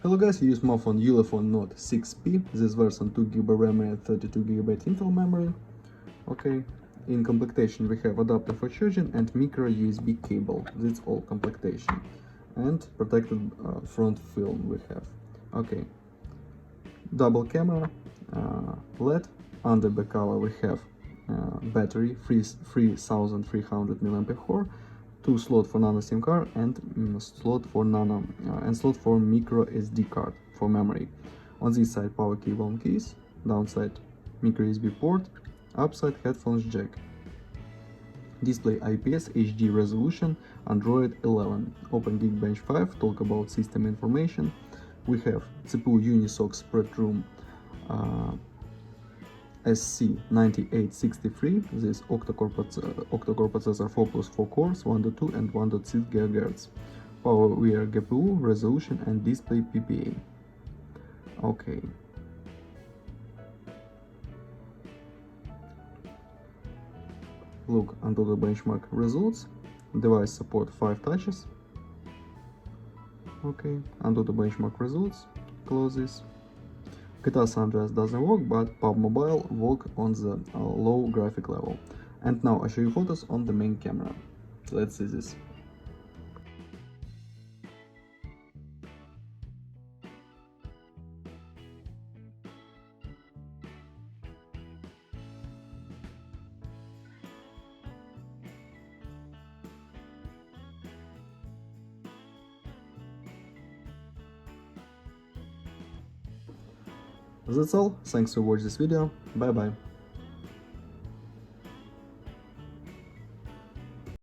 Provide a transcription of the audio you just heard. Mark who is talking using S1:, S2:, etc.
S1: Hello guys, I use my phone Ulefone Note 6P. This version 2GB RAM and 32GB internal memory. Okay, in completation we have adapter for charging and micro USB cable. That's all completation. And protected front film we have. Okay, double camera, LED. Under the cover we have battery 3300 mAh, 2 slot for nano SIM card and slot for micro SD card for memory. On this side power cable and keys, downside micro USB port, upside headphones jack. Display IPS HD resolution, Android 11. Open Geekbench 5, talk about system information. We have CPU Unisoc spread room SC9863, this octa-core processor 4+4 cores, 1.2 and 1.6 GHz. Power via GPU, resolution and display PPA. Okay. Look under the benchmark results. Device support 5 touches. Okay, under the benchmark results, close this. GTA San Andreas doesn't work, but PUBG Mobile work on the low graphic level. And now I show you photos on the main camera. Let's see this. That's all. Thanks for watching this video. Bye bye.